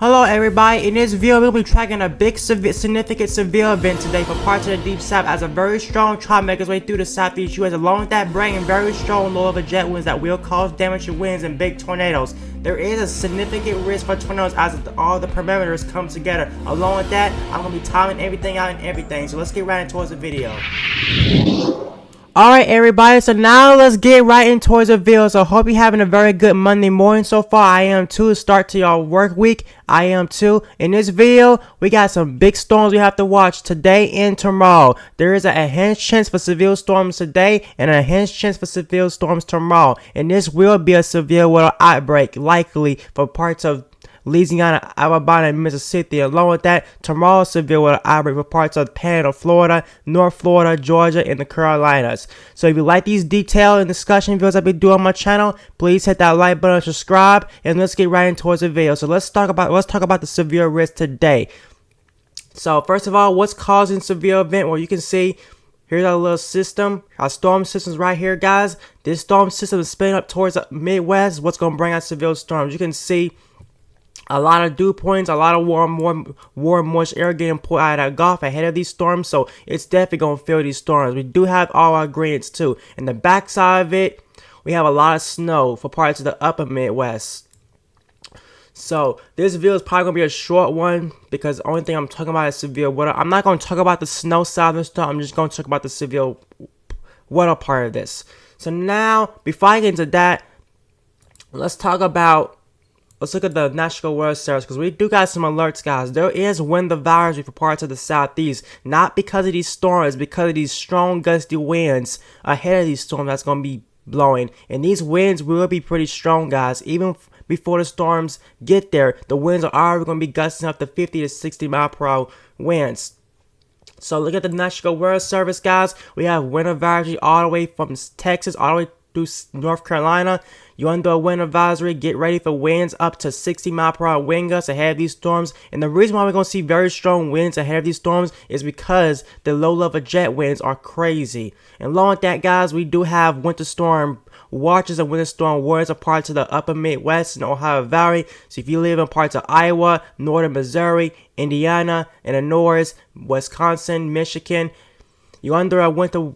Hello everybody, in this video we'll be tracking a big significant severe event today for parts of the deep south as a very strong trough makes its way through the southeast US along with that bringing very strong low level jet winds that will cause damage to winds and big tornadoes. There is a significant risk for tornadoes as all the parameters come together. Along with that, I'm going to be timing everything out and everything, so let's get right into the video. Alright everybody, so now let's get right into the video. So hope you're having a very good Monday morning so far. I am too. Start to your work week. I am too. In this video, we got some big storms we have to watch today and tomorrow. There is an enhanced chance for severe storms today and an enhanced chance for severe storms tomorrow. And this will be a severe weather outbreak likely for parts of Louisiana, Alabama, and Mississippi. Along with that, tomorrow severe weather outbreak for parts of Panhandle, Florida, North Florida, Georgia, and the Carolinas. So if you like these detailed and discussion videos I've been doing on my channel, please hit that like button and subscribe. And let's get right into the video. So let's talk about the severe risk today. So first of all, what's causing severe event? Well, you can see here's our little system. Our storm system's right here, guys. This storm system is spinning up towards the Midwest. What's going to bring out severe storms? You can see a lot of dew points, a lot of warm moist air getting pulled out of that Gulf ahead of these storms, so it's definitely going to feel these storms. We do have all our gradients too. In the backside of it, we have a lot of snow for parts of the upper Midwest. So this video is probably going to be a short one because the only thing I'm talking about is severe weather. I'm not going to talk about the snow side of the storm. I'm just going to talk about the severe weather part of this. So now, before I get into that, let's look at the National Weather Service because we do got some alerts, guys. There is wind advisory for parts of the southeast, not because of these storms, because of these strong gusty winds ahead of these storms that's going to be blowing. And these winds will be pretty strong, guys. Even before the storms get there, the winds are already going to be gusting up to 50 to 60 mile per hour winds. So look at the National Weather Service, guys. We have wind advisory all the way from Texas all the way through North Carolina. You're under a wind advisory. Get ready for winds up to 60 mile per hour wind gusts ahead of these storms. And the reason why we're going to see very strong winds ahead of these storms is because the low level jet winds are crazy. And along with that, guys, we do have winter storm watches and winter storm warnings of parts of the upper Midwest and Ohio Valley. So if you live in parts of Iowa, northern Missouri, Indiana, and the north, Wisconsin, Michigan, you're under a winter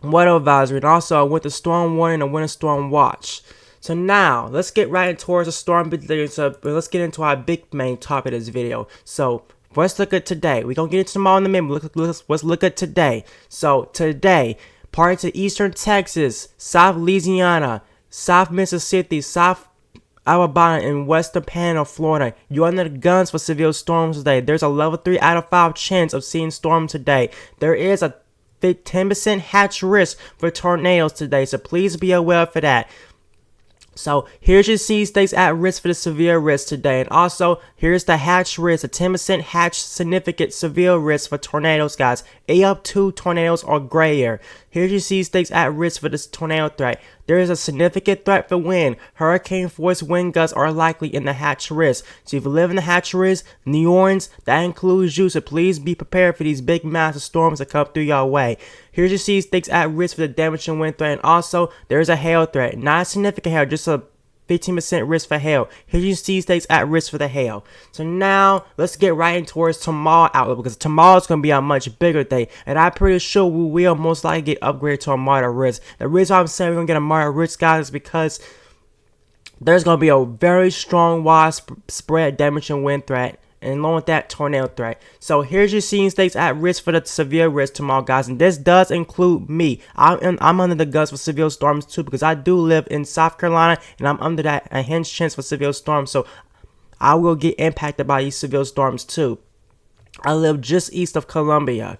weather advisory and also a winter storm warning and winter storm watch. So now let's get right towards the storm. Let's get into our big main topic of this video. So let's look at today. We're gonna get into tomorrow in the minute. Let's look at today. So today, parts of eastern Texas, South Louisiana, South Mississippi, South Alabama, and western Panhandle, Florida, you're under the guns for severe storms today. There's a level 3 out of 5 chance of seeing storm today. There is a 10% hatch risk for tornadoes today, so please be aware for that. So here's your sea states at risk for the severe risk today, and also here's the hatch risk, a 10% hatch significant severe risk for tornadoes, guys. A up 2 tornadoes or greater. Here's your sea states at risk for this tornado threat. There is a significant threat for wind. Hurricane force wind gusts are likely in the hatch risk. So if you live in the hatch risk, New Orleans, that includes you. So please be prepared for these big massive storms that come through your way. Here's your sea states at risk for the damage and wind threat. And also, there is a hail threat. Not a significant hail, just a 15% risk for hail. Here's your sea states at risk for the hail. So now let's get right into towards tomorrow outlook because tomorrow is going to be a much bigger day, and I'm pretty sure we will most likely get upgraded to a moderate risk. The reason why I'm saying we're going to get a moderate risk, guys, is because there's going to be a very strong widespread damage and wind threat, and along with that, tornado threat. So here's your scene states at risk for the severe risk tomorrow, guys. And this does include me. I'm under the guns for severe storms too because I do live in South Carolina and I'm under that enhanced chance for severe storms. So I will get impacted by these severe storms too. I live just east of Columbia.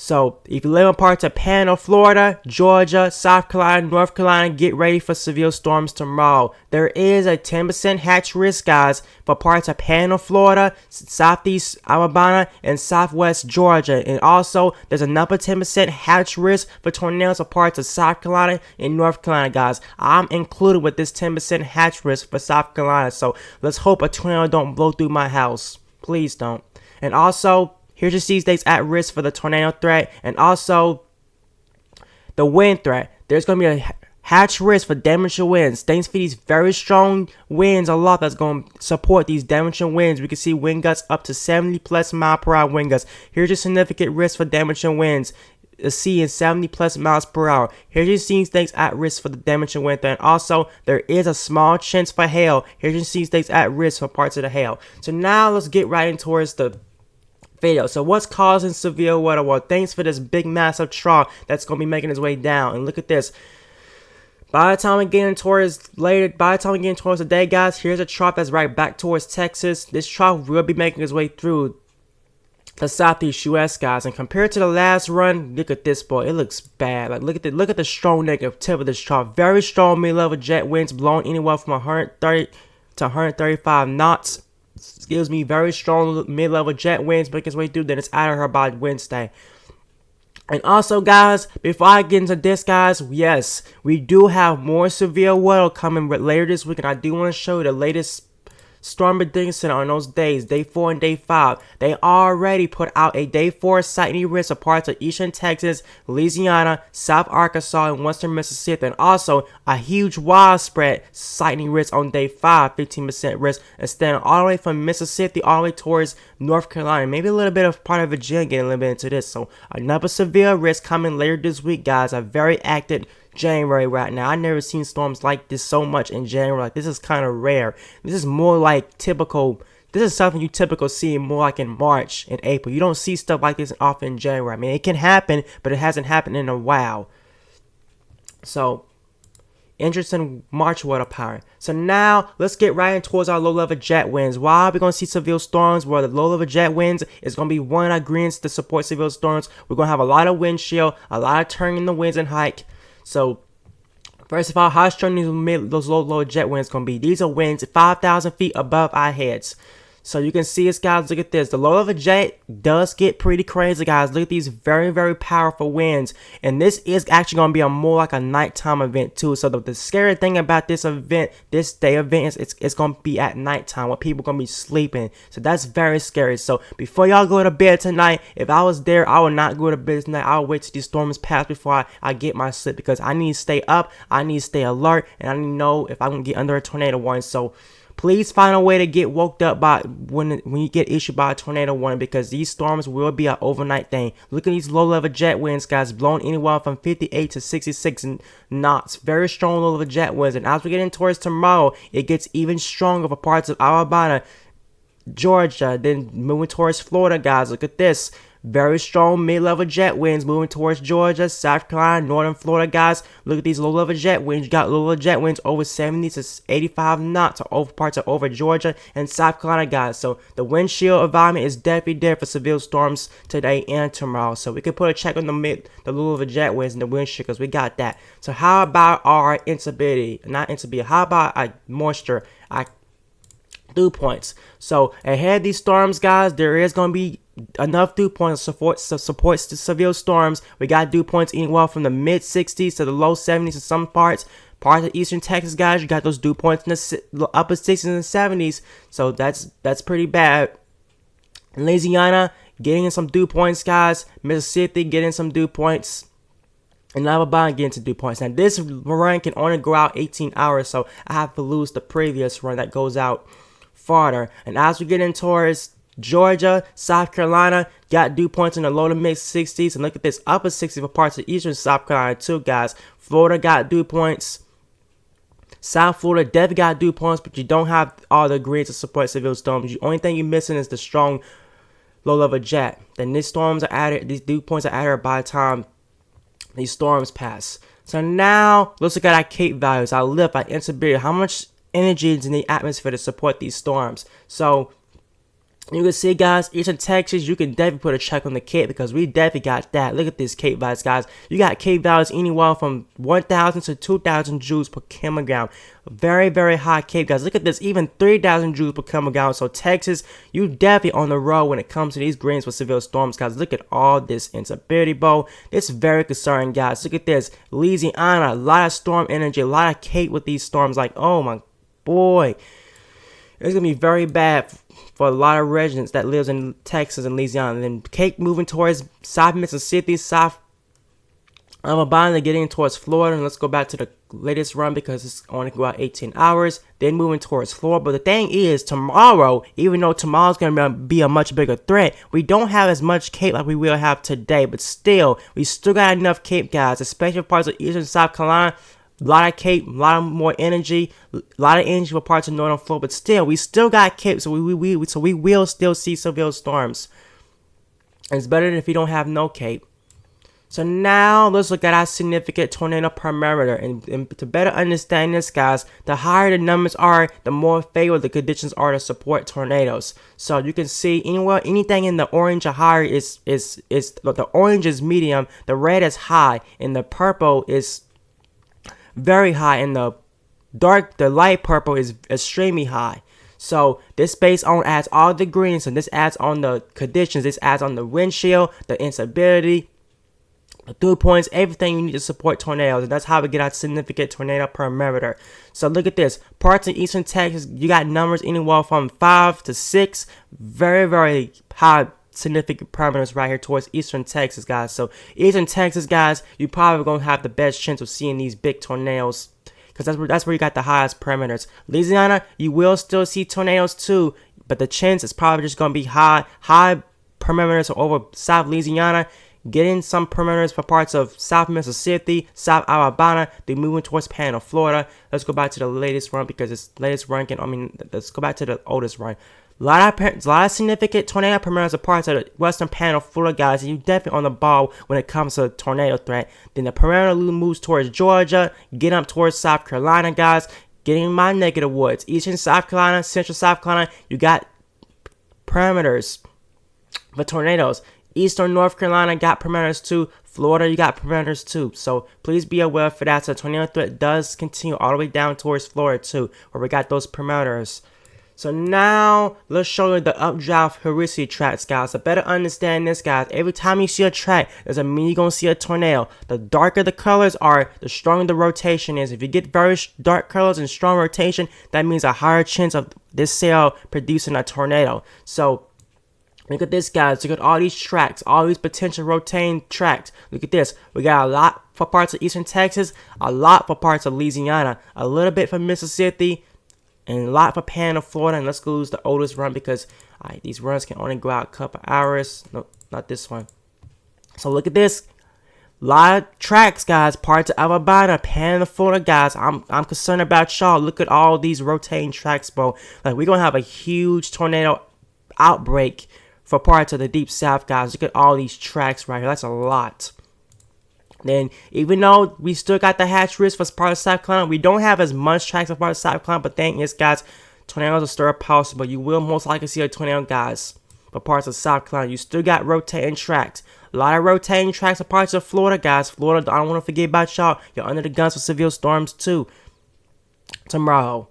So if you live in parts of Panhandle, Florida, Georgia, South Carolina, North Carolina, get ready for severe storms tomorrow. There is a 10% hatch risk, guys, for parts of Panhandle, Florida, Southeast Alabama, and Southwest Georgia. And also, there's another 10% hatch risk for tornadoes for parts of South Carolina and North Carolina, guys. I'm included with this 10% hatch risk for South Carolina. So let's hope a tornado don't blow through my house. Please don't. And also, here's your sea states at risk for the tornado threat and also the wind threat. There's going to be a Hatch risk for damaging winds. Thanks for these very strong winds aloft that's going to support these damaging winds. We can see wind gusts up to 70 plus mile per hour wind gusts. Here's your significant risk for damaging winds. The sea is 70 plus miles per hour. Here's your sea snakes at risk for the damaging wind. And also, there is a small chance for hail. Here's your sea snakes at risk for parts of the hail. So now let's get right in towards the video. So what's causing severe weather? Well, thanks for this big massive trough that's going to be making its way down. And look at this. By the time we get in towards the day, guys, here's a trough that's right back towards Texas. This trough will be making its way through the southeast US, guys, and compared to the last run, look at this, boy. It looks bad. Like, look at the strong negative tip of this trough. Very strong mid-level jet winds blowing anywhere from 130 to 135 knots. Excuse me. Very strong mid-level jet winds making its way through. Then it's out of her by Wednesday. And also, guys, before I get into this, guys, yes, we do have more severe weather coming later this week, and I do want to show you the latest storm prediction on those days, day 4 and day 5. They already put out a day 4 sightning risk of parts of eastern Texas, Louisiana, South Arkansas, and western Mississippi, and also a huge widespread sightning risk on day 5, 15% risk, extending all the way from Mississippi all the way towards North Carolina, maybe a little bit of part of Virginia getting a little bit into this. So another severe risk coming later this week, guys. A very active January right now. I've never seen storms like this so much in January. Like, this is kind of rare. This is more like typical. This is something you typically see more like in March and April. You don't see stuff like this often in January. I mean, it can happen, but it hasn't happened in a while. So, interesting March weather pattern. So now, let's get right in towards our low-level jet winds. Why are we going to see severe storms? Well, the low-level jet winds is going to be one of our ingredients to support severe storms. We're going to have a lot of wind chill, a lot of turning in the winds and hike. So, first of all, how strong those low jet winds going to be? These are winds 5,000 feet above our heads. So you can see this, guys. Look at this. The low level jet does get pretty crazy, guys. Look at these very, very powerful winds. And this is actually going to be more like a nighttime event too. So the scary thing about this event, this day event, is it's going to be at nighttime where people are going to be sleeping. So that's very scary. So before y'all go to bed tonight, if I was there, I would not go to bed tonight. I would wait till these storms pass before I get my sleep, because I need to stay up. I need to stay alert, and I need to know if I'm going to get under a tornado warning. So please find a way to get woke up by when you get issued by a tornado warning, because these storms will be an overnight thing. Look at these low-level jet winds, guys, blowing anywhere from 58 to 66 knots. Very strong low-level jet winds. And as we get in towards tomorrow, it gets even stronger for parts of Alabama, Georgia, then moving towards Florida, guys. Look at this. Very strong mid-level jet winds moving towards Georgia, South Carolina, northern Florida, guys. Look at these low-level jet winds. You got low-level jet winds over 70 to 85 knots over parts of over Georgia and South Carolina, guys. So the wind chill environment is definitely there for severe storms today and tomorrow. So we can put a check on the low-level jet winds and the wind chill, because we got that. So how about our instability? Not instability. How about our moisture? Our dew points. So ahead of these storms, guys, there is going to be enough dew points to support the severe storms. We got dew points anywhere from the mid 60s to the low 70s in some parts of eastern Texas, guys. You got those dew points in the upper 60s and 70s. So that's pretty bad. Louisiana getting in some dew points, guys. Mississippi getting some dew points. And Alabama getting to dew points. Now this run can only go out 18 hours, so I have to lose the previous run that goes out farther. And as we get in towards Georgia, South Carolina, got dew points in the low to mid 60s. And look at this, upper 60s for parts of eastern South Carolina too, guys. Florida got dew points. South Florida definitely got dew points, but you don't have all the ingredients to support severe storms. The only thing you're missing is the strong low-level jet. Then these storms are added, these dew points are added by the time these storms pass. So now, let's look at our Cape values, our lift, our instability, how much energy is in the atmosphere to support these storms. So you can see, guys, eastern Texas, you can definitely put a check on the Cape, because we definitely got that. Look at this Cape values, guys. You got Cape values anywhere from 1,000 to 2,000 joules per kilogram. Very, very high Cape, guys. Look at this, even 3,000 joules per kilogram. So Texas, you definitely on the road when it comes to these greens with severe storms, guys. Look at all this instability, bro. It's very concerning, guys. Look at this, Louisiana, a lot of storm energy, a lot of Cape with these storms. Like, oh my boy, it's gonna be very bad for a lot of residents that lives in Texas and Louisiana. And then Cape moving towards South Mississippi, South I'm about to getting towards Florida, and let's go back to the latest run because it's only go out 18 hours. Then moving towards Florida. But the thing is, tomorrow, even though tomorrow's gonna be a much bigger threat, we don't have as much cape like we will have today. But still, we still got enough cape, guys, especially for parts of Eastern South Carolina. A lot of cape, a lot of more energy, a lot of energy for parts of Northern Florida. But still, we still got cape, so we will still see severe storms. And it's better than if you don't have no cape. So now let's look at our significant tornado parameter, and to better understand this, guys, the higher the numbers are, the more favorable the conditions are to support tornadoes. So you can see anywhere, anything in the orange or higher is the orange is medium, the red is high, and the purple is very high, and the light purple is extremely high. So this based on adds all the greens, and this adds on the conditions, this adds on the wind chill, the instability, dew points, everything you need to support tornadoes. And that's how we get our significant tornado parameter. So look at this. Parts in Eastern Texas, you got numbers anywhere from 5 to 6. Very, very high significant parameters right here towards Eastern Texas, guys. So Eastern Texas, guys, you probably going to have the best chance of seeing these big tornadoes, because that's where you got the highest parameters. Louisiana, you will still see tornadoes too, but the chance is probably just going to be high parameters over South Louisiana. Getting some parameters for parts of South Mississippi, South Alabama. They're moving towards Panhandle, Florida. Let's go back to the latest run because it's latest ranking. Let's go back to the oldest run. A lot of significant tornado parameters are parts of the western Panhandle, Florida, guys. And you're definitely on the ball when it comes to tornado threat. Then the parameter moves towards Georgia, getting up towards South Carolina, guys. Getting in my neck of the woods, Eastern South Carolina, Central South Carolina. You got parameters for tornadoes. Eastern North Carolina got parameters too. Florida, you got parameters too. So please be aware for that. So tornado threat does continue all the way down towards Florida too, where we got those parameters. So now let's show you the updraft heredity tracks, guys. To better understand this, guys, every time you see a track, doesn't mean you're gonna see a tornado. The darker the colors are, the stronger the rotation is. If you get very dark colors and strong rotation, that means a higher chance of this cell producing a tornado. So look at this, guys. Look at all these tracks, all these potential rotating tracks. Look at this. We got a lot for parts of Eastern Texas, a lot for parts of Louisiana, a little bit for Mississippi, and a lot for Panhandle, Florida. And let's go use the oldest run because these runs can only go out a couple hours. No, not this one. So look at this. A lot of tracks, guys. Parts of Alabama, Panhandle, Florida, guys. I'm concerned about y'all. Look at all these rotating tracks, bro. Like, we're gonna have a huge tornado outbreak for parts of the deep south, guys. Look at all these tracks right here. That's a lot. Then, even though we still got the hatch risk for part of South Carolina, we don't have as much tracks for part of South Carolina. But thing is, guys, tornadoes are still possible. You will most likely see a tornado, guys, for parts of South Carolina. You still got rotating tracks. A lot of rotating tracks for parts of Florida, guys. Florida, I don't want to forget about y'all. You're under the guns for severe storms too tomorrow.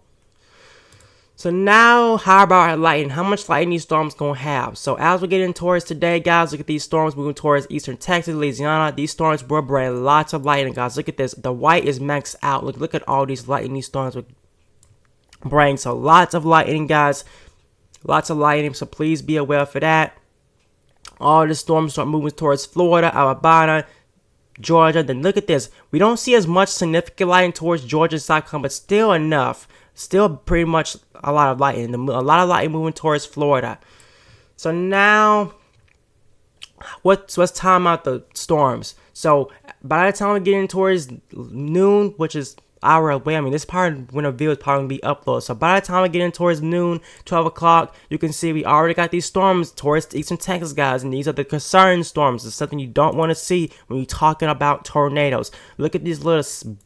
So now, how about lightning? How much lightning these storms gonna have? So as we're getting towards today, guys, look at these storms moving towards Eastern Texas, Louisiana. These storms will bring lots of lightning, guys. Look at this. The white is maxed out. Look at all these lightning these storms will bring. So lots of lightning, guys. Lots of lightning. So please be aware for that. All the storms start moving towards Florida, Alabama, Georgia. Then look at this. We don't see as much significant lightning towards Georgia and South Carolina, but still enough. Still pretty much a lot of lightning. A lot of lightning moving towards Florida. So now, let's time out the storms. So by the time we get in towards noon, which is an hour away, this part when the video is probably going to be uploaded. So by the time we get in towards noon, 12 o'clock, you can see we already got these storms towards Eastern Texas, guys. And these are the concern storms. It's something you don't want to see when you're talking about tornadoes. Look at these little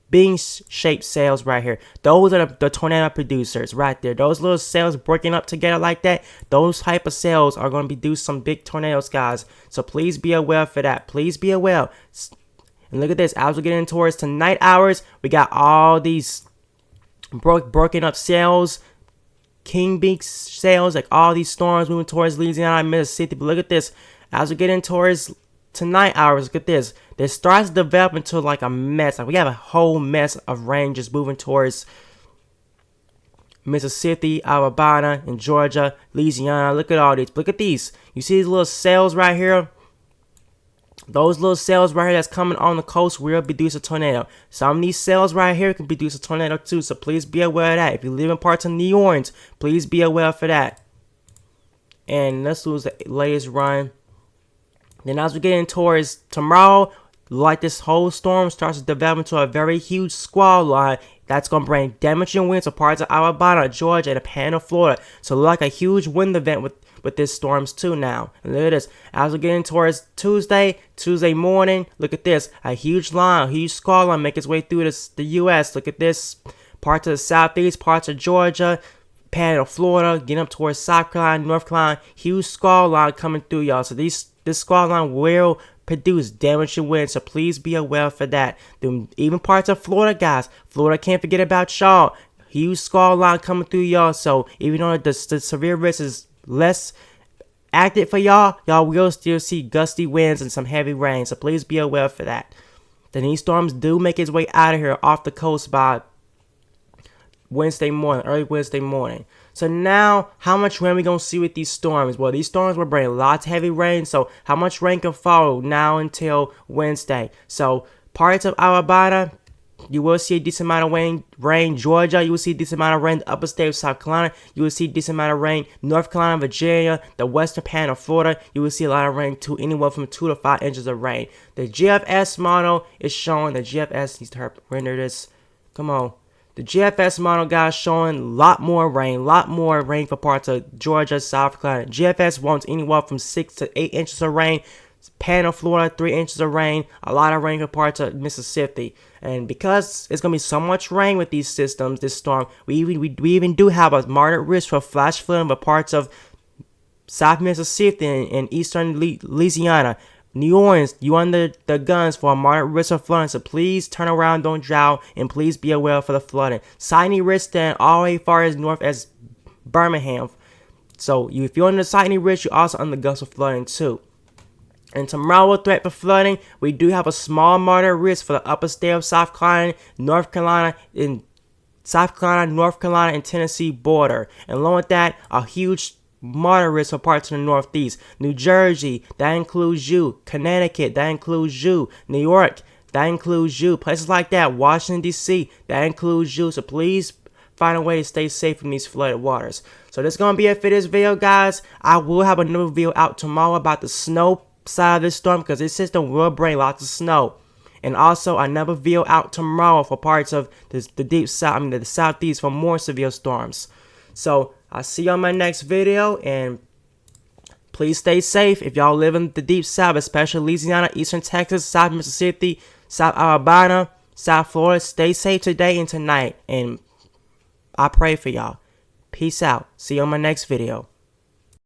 bean-shaped cells right here. Those are the tornado producers right there. Those little cells breaking up together like that, those type of cells are going to produce some big tornadoes, guys. So please be aware for that. Please be aware. And look at this. As we're getting towards tonight hours, we got all these broken up cells, king beak cells, like all these storms moving towards Louisiana and Mississippi. But look at this. As we're getting towards tonight hours, look at this. This starts to develop into like a mess. Like we have a whole mess of rain just moving towards Mississippi, Alabama, and Georgia, Louisiana. Look at all these. Look at these. You see these little cells right here? Those little cells right here that's coming on the coast will produce a tornado. Some of these cells right here can produce a tornado too, so please be aware of that. If you live in parts of New Orleans, please be aware for that. And let's lose the latest run. Then as we get in towards tomorrow, like this whole storm starts to develop into a very huge squall line that's going to bring damaging winds to parts of Alabama, Georgia, and the Panhandle, Florida. So like a huge wind event with this storms too now. And look at this. As we get in towards Tuesday morning, look at this. A huge line, a huge squall line make its way through the U.S. Look at this. Parts of the southeast, parts of Georgia, Panhandle, Florida, getting up towards South Carolina, North Carolina. Huge squall line coming through, y'all. So this squall line will produce damaging winds, so please be aware for that. Even parts of Florida, guys. Florida, can't forget about y'all. Huge squall line coming through, y'all. So even though the severe risk is less active for y'all will still see gusty winds and some heavy rain. So please be aware for that. Then these storms do make its way out of here off the coast by Wednesday morning, early Wednesday morning. So now, how much rain we gonna see with these storms? Well, these storms will bring lots of heavy rain. So how much rain can fall now until Wednesday? So parts of Alabama, you will see a decent amount of rain. Georgia, you will see a decent amount of rain. The upper state of South Carolina, you will see a decent amount of rain. North Carolina, Virginia, the western panhandle of Florida, you will see a lot of rain too, anywhere from 2 to 5 inches of rain. The GFS model is showing, the GFS needs to render this. Come on. The GFS model, guys, showing a lot more rain for parts of Georgia, South Carolina. GFS wants anywhere from 6 to 8 inches of rain. Panhandle, Florida, 3 inches of rain. A lot of rain for parts of Mississippi. And because it's going to be so much rain with these systems, this storm, we even do have a moderate risk for flash flooding for parts of South Mississippi and eastern Louisiana. New Orleans, you under the guns for a moderate risk of flooding, so please turn around, don't drown, and please be aware for the flooding. Sightly risk stand all the way far as north as Birmingham. So if you're under the sightly risk, you're also under the guns of flooding too. And tomorrow, threat for flooding, we do have a small moderate risk for the upper state of South Carolina, North Carolina, and Tennessee border. And along with that, a huge moderate risk for parts of the Northeast. New Jersey, that includes you. Connecticut, that includes you. New York, that includes you. Places like that. Washington, D.C., that includes you. So please find a way to stay safe from these flooded waters. So that's going to be it for this video, guys. I will have another video out tomorrow about the snow side of this storm, because this system will bring lots of snow. And also another video out tomorrow for parts of the deep south, the southeast, for more severe storms. So I'll see you on my next video, and please stay safe if y'all live in the deep south, especially Louisiana, eastern Texas, South Mississippi, South Alabama, South Florida. Stay safe today and tonight, and I pray for y'all. Peace out. See you on my next video.